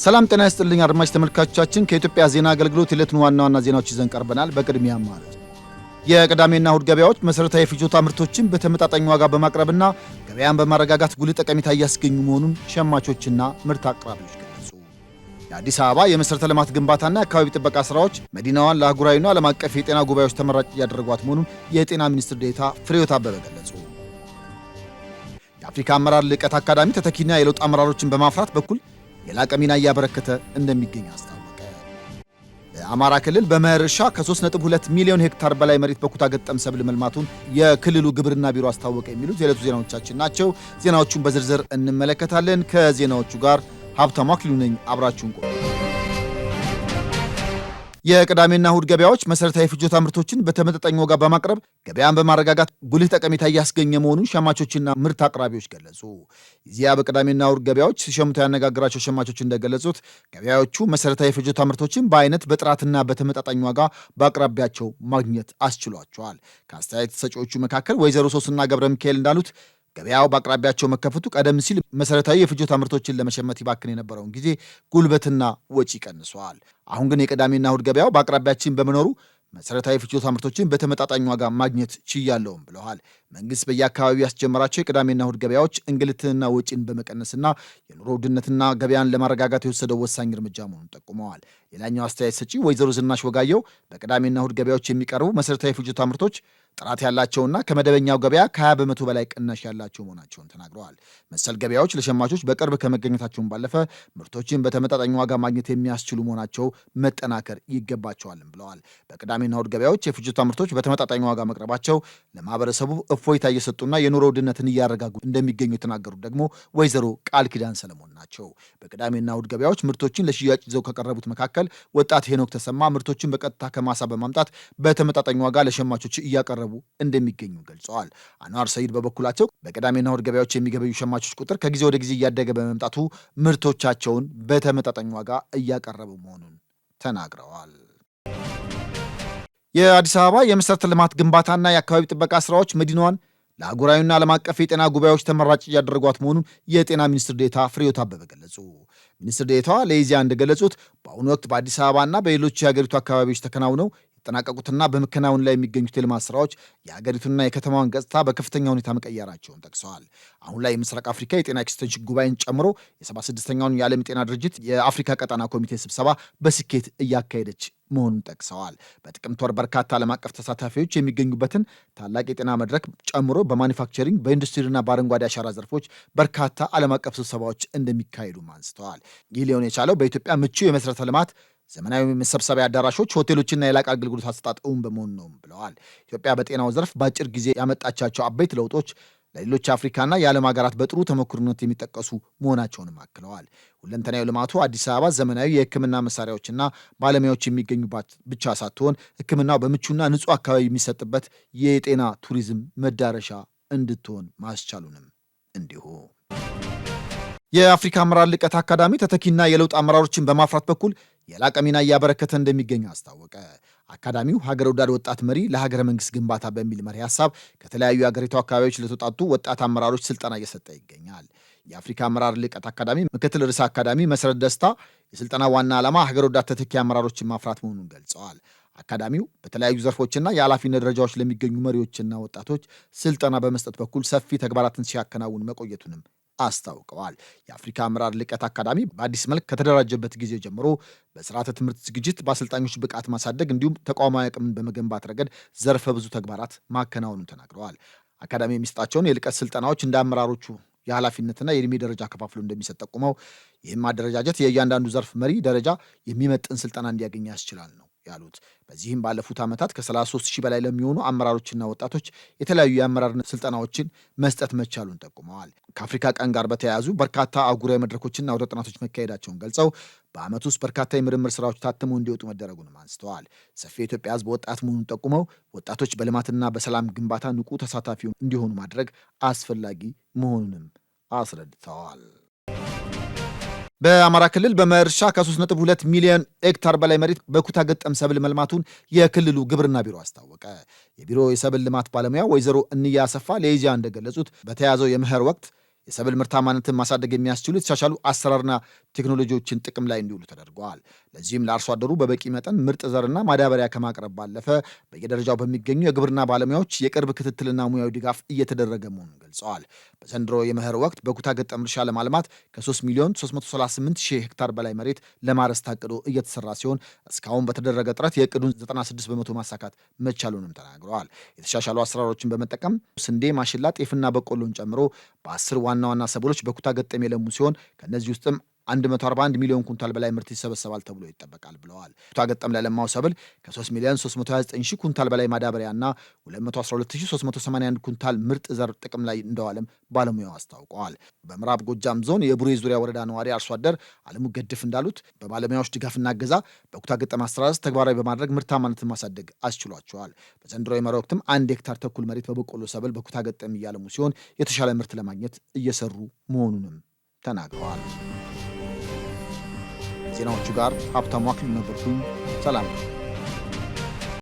ሰላም ጤና ይስጥልኝ አድማጭ ተመልካቾቻችን ከኢትዮጵያ ዜና አገልግሎት የዕለቱን ዋና ዋና ዜናዎች ይዘን ቀርበናል። በቅድሚያ ማለት የቅዳሜና እሁድ ገበያዎች መሰረታዊ የፍጆታ ምርቶችን በተመጣጣኝ ዋጋ በማቅረብና ገበያን በማረጋጋት ጉልህ ጠቀሜታ እያስገኙ መሆኑን ሸማቾችና ምርት አቅራቢዎች ገለጹ። የአዲስ አበባ የመሰረተ ልማት ግንባታና የአካባቢ ጥበቃ ስራዎች መዲናዋን ለአህጉራዊና ዓለም አቀፍ የጤና ጉባኤዎች ተመራጭ እያደረጓት መሆኑን የጤና ሚኒስትር ዴኤታ ፍሬሕይወት አበበ ገለጹ። የአፍሪካ አመራር ልዕቀት አካዳሚ ተተኪና የለውጥ አመራሮችን በማፍራት በኩል የላቀ ሚና እያበረከተ እንደሚገኝ አስታወቀ። በአማራ ክልል በመኸር እርሻ ከ3.2 ሚሊዮን ሄክታር በላይ መሬት በኩታ ገጠም ሰብል መልማቱን የክልሉ ግብርና ቢሮ አስታወቀ። የሚሉት የዕለቱ ዜናዎቻችን ናቸው። ዜናዎቹን በዝርዝር እንመለከታለን። ከዜናዎቹ ጋር ሀብታሙ አክሊሉ ነኝ። አብራችሁን ቆዩ። የቅዳሜና እሁድ ገበያዎች መሰረታዊ ፍጆታ ምርቶችን በተመጣጣኝ ዋጋ በማቅረብ ገበያን በማረጋጋት ጉልህ ጠቀሜታ እያስገኘ መሆኑን ሸማቾችና ምርት አቅራቢዎች ገለጹ። እዚያ በቅዳሜና እሁድ ገበያዎች ሲሸምቱ ያነጋግራቸው ሸማቾች እንደገለጹት ገበያዎቹ መሰረታዊ ፍጆታ ምርቶችን በአይነት በጥራትና በተመጣጣኝ ዋጋ በአቅራቢያቸው ማግኘት አስችሏቸዋል። ከአስተያየት ሰጪዎቹ መካከል ወይዘሮ ሶስና ገብረ ሚካኤል እንዳሉት ገበያው በአቅራቢያቸው መከፈቱ ቀደም ሲል መሰረታዊ የፍጆታ ምርቶችን ለመሸመት ይባክን የነበረውን ጊዜ ጉልበትና ወጪ ቀንሷል። አሁን ግን የቅዳሜና እሁድ ገበያው በአቅራቢያችን በመኖሩ መሰረታዊ ፍጆታ ምርቶችን በተመጣጣኝ ዋጋ ማግኘት ችያለውም ብለዋል። መንግስት በየአካባቢው ያስጀመራቸው የቅዳሜና እሁድ ገበያዎች እንግልትንና ወጪን በመቀነስና የኑሮ ውድነትና ገበያን ለማረጋጋት የወሰደው ወሳኝ እርምጃ መሆኑን ጠቁመዋል። ሌላኛው አስተያየት ሰጪ ወይዘሮ ዝናሽ ወጋየው በቅዳሜና እሁድ ገበያዎች የሚቀርቡ መሰረታዊ ፍጆታ ምርቶች ጥራት ያላቸውና ከመደበኛው ገበያ ከ20 በመቶ በላይ ቅናሽ ያላቸው መሆናቸውን ተናግረዋል። መሰል ገበያዎች ለሸማቾች በቅርብ ከመገኘታቸውን ባለፈ ምርቶችን በተመጣጣኝ ዋጋ ማግኘት የሚያስችሉ መሆናቸው መጠናከር ይገባቸዋልም ብለዋል። በቅዳሜና እሁድ ገበያዎች የፍጆታ ምርቶች በተመጣጣኝ ዋጋ መቅረባቸው ለማህበረሰቡ እፎይታ እየሰጡና የኑሮ ውድነትን እያረጋጉ እንደሚገኙ የተናገሩት ደግሞ ወይዘሮ ቃል ኪዳን ሰለሞን ናቸው። በቅዳሜና እሁድ ገበያዎች ምርቶችን ለሽያጭ ይዘው ከቀረቡት መካከል ወጣት ሄኖክ ተሰማ ምርቶችን በቀጥታ ከማሳ በማምጣት በተመጣጣኝ ዋጋ ለሸማቾች እያቀረቡ እንደሚገኙ ገልጸዋል። አንዋር ሰይድ በበኩላቸው በቅዳሜና እሁድ ገበያዎች የሚገበዩ ሸማቾች ቁጥር ከጊዜ ወደ ጊዜ እያደገ በመምጣቱ ምርቶቻቸውን በተመጣጣኝ ዋጋ እያቀረቡ መሆኑን ተናግረዋል። የአዲስ አበባ የመሰረተ ልማት ግንባታና የአካባቢ ጥበቃ ስራዎች መዲናዋን ለአህጉራዊና ዓለም አቀፍ የጤና ጉባኤዎች ተመራጭ እያደረጓት መሆኑን የጤና ሚኒስትር ዴኤታ ፍሬሕይወት አበበ ገለጹ። ሚኒስትር ዴኤታዋ ለኢዜአ እንደገለጹት በአሁኑ ወቅት በአዲስ አበባና በሌሎች የሀገሪቱ አካባቢዎች ተከናውነው የተጠናቀቁትና በመከናወን ላይ የሚገኙት የልማት ስራዎች የሀገሪቱና የከተማዋን ገጽታ በከፍተኛ ሁኔታ መቀየራቸውን ጠቅሰዋል። አሁን ላይ የምስራቅ አፍሪካ የጤና ኤክስቴንሽን ጉባኤን ጨምሮ የ76ኛውን የዓለም የጤና ድርጅት የአፍሪካ ቀጠና ኮሚቴ ስብሰባ በስኬት እያካሄደች መሆኑን ጠቅሰዋል። በጥቅምት ወር በርካታ ዓለም አቀፍ ተሳታፊዎች የሚገኙበትን ታላቅ የጤና መድረክ ጨምሮ በማኒፋክቸሪንግ በኢንዱስትሪና በአረንጓዴ አሻራ ዘርፎች በርካታ ዓለም አቀፍ ስብሰባዎች እንደሚካሄዱም አንስተዋል። ይህ ሊሆን የቻለው በኢትዮጵያ ምቹ የመሠረተ ልማት ዘመናዊ መሰብሰቢያ አዳራሾች፣ ሆቴሎችና የላቀ አገልግሎት አሰጣጥ እውን በመሆኑ ነው ብለዋል። ኢትዮጵያ በጤናው ዘርፍ በአጭር ጊዜ ያመጣቻቸው አበይት ለውጦች ለሌሎች አፍሪካና የዓለም ሀገራት በጥሩ ተሞክሮነት የሚጠቀሱ መሆናቸውንም አክለዋል። ሁለንተናዊ ልማቱ አዲስ አበባ ዘመናዊ የሕክምና መሳሪያዎችና ባለሙያዎች የሚገኙባት ብቻ ሳትሆን ሕክምናው በምቹና ንጹህ አካባቢ የሚሰጥበት የጤና ቱሪዝም መዳረሻ እንድትሆን ማስቻሉንም እንዲሁ የአፍሪካ አመራር ልዕቀት አካዳሚ ተተኪና የለውጥ አመራሮችን በማፍራት በኩል የላቀ ሚና እያበረከተ እንደሚገኝ አስታወቀ። አካዳሚው ሀገር ወዳድ ወጣት መሪ ለሀገረ መንግስት ግንባታ በሚል መሪ ሀሳብ ከተለያዩ የሀገሪቱ አካባቢዎች ለተውጣጡ ወጣት አመራሮች ስልጠና እየሰጠ ይገኛል። የአፍሪካ አመራር ልዕቀት አካዳሚ ምክትል ርዕሰ አካዳሚ መሰረት ደስታ የስልጠና ዋና ዓላማ ሀገር ወዳድ ተተኪ አመራሮችን ማፍራት መሆኑን ገልጸዋል። አካዳሚው በተለያዩ ዘርፎችና የኃላፊነት ደረጃዎች ለሚገኙ መሪዎችና ወጣቶች ስልጠና በመስጠት በኩል ሰፊ ተግባራትን ሲያከናውን መቆየቱንም አስታውቀዋል። የአፍሪካ አመራር ልዕቀት አካዳሚ በአዲስ መልክ ከተደራጀበት ጊዜ ጀምሮ በስርዓተ ትምህርት ዝግጅት፣ በአሰልጣኞች ብቃት ማሳደግ እንዲሁም ተቋማዊ አቅምን በመገንባት ረገድ ዘርፈ ብዙ ተግባራት ማከናወኑን ተናግረዋል። አካዳሚ የሚሰጣቸውን የልዕቀት ስልጠናዎች እንደ አመራሮቹ የኃላፊነትና የዕድሜ ደረጃ ከፋፍሎ እንደሚሰጥ ጠቁመው ይህም አደረጃጀት የእያንዳንዱ ዘርፍ መሪ ደረጃ የሚመጥን ስልጠና እንዲያገኝ ያስችላል ነው ያሉት። በዚህም ባለፉት ዓመታት ከ33 ሺህ በላይ ለሚሆኑ አመራሮችና ወጣቶች የተለያዩ የአመራር ስልጠናዎችን መስጠት መቻሉን ጠቁመዋል። ከአፍሪካ ቀን ጋር በተያያዙ በርካታ አህጉራዊ መድረኮችና አውደ ጥናቶች መካሄዳቸውን ገልጸው በዓመት ውስጥ በርካታ የምርምር ስራዎች ታትመው እንዲወጡ መደረጉንም አንስተዋል። ሰፊ የኢትዮጵያ ሕዝብ ወጣት መሆኑን ጠቁመው ወጣቶች በልማትና በሰላም ግንባታ ንቁ ተሳታፊ እንዲሆኑ ማድረግ አስፈላጊ መሆኑንም አስረድተዋል። በአማራ ክልል በመኸር እርሻ ከ3.2 ሚሊዮን ሄክታር በላይ መሬት በኩታ ገጠም ሰብል መልማቱን የክልሉ ግብርና ቢሮ አስታወቀ። የቢሮ የሰብል ልማት ባለሙያ ወይዘሮ እንያ አሰፋ ለኢዜአ እንደገለጹት በተያዘው የመኸር ወቅት የሰብል ምርታማነትን ማሳደግ የሚያስችሉ የተሻሻሉ አሰራርና ቴክኖሎጂዎችን ጥቅም ላይ እንዲውሉ ተደርገዋል። ለዚህም ለአርሶ አደሩ በበቂ መጠን ምርጥ ዘርና ማዳበሪያ ከማቅረብ ባለፈ በየደረጃው በሚገኙ የግብርና ባለሙያዎች የቅርብ ክትትልና ሙያዊ ድጋፍ እየተደረገ መሆኑን ገልጸዋል። በዘንድሮ የመኸር ወቅት በኩታ ገጠም እርሻ ለማልማት ከ3 ሚሊዮን 338 ሺህ ሄክታር በላይ መሬት ለማረስ ታቅዶ እየተሰራ ሲሆን እስካሁን በተደረገ ጥረት የዕቅዱን 96 በመቶ ማሳካት መቻሉንም ተናግረዋል። የተሻሻሉ አሰራሮችን በመጠቀም ስንዴ፣ ማሽላ፣ ጤፍና በቆሎን ጨምሮ በ10 ዋና ዋና ሰብሎች በኩታ ገጠም የለሙ ሲሆን ከእነዚህ ውስጥም 141 ሚሊዮን ኩንታል በላይ ምርት ይሰበሰባል ተብሎ ይጠበቃል ብለዋል። ኩታ ገጠም ለለማው ሰብል ከ3 ሚሊዮን 329 ሺህ ኩንታል በላይ ማዳበሪያና 212381 ኩንታል ምርጥ ዘር ጥቅም ላይ እንደዋለም ባለሙያው አስታውቀዋል። በምዕራብ ጎጃም ዞን የቡሬ ዙሪያ ወረዳ ነዋሪ አርሶ አደር አለሙ ገድፍ እንዳሉት በባለሙያዎች ድጋፍና እገዛ በኩታ ገጠም አስተራረስ ተግባራዊ በማድረግ ምርታማነትን ማሳደግ አስችሏቸዋል። በዘንድሮ የመኸር ወቅትም 1 ሄክታር ተኩል መሬት በበቆሎ ሰብል በኩታ ገጠም እያለሙ ሲሆን የተሻለ ምርት ለማግኘት እየሰሩ መሆኑንም ተናግረዋል። ዜናዎቹ ጋር ሀብታሙ አክሊሉ ነበርኩኝ። ሰላም።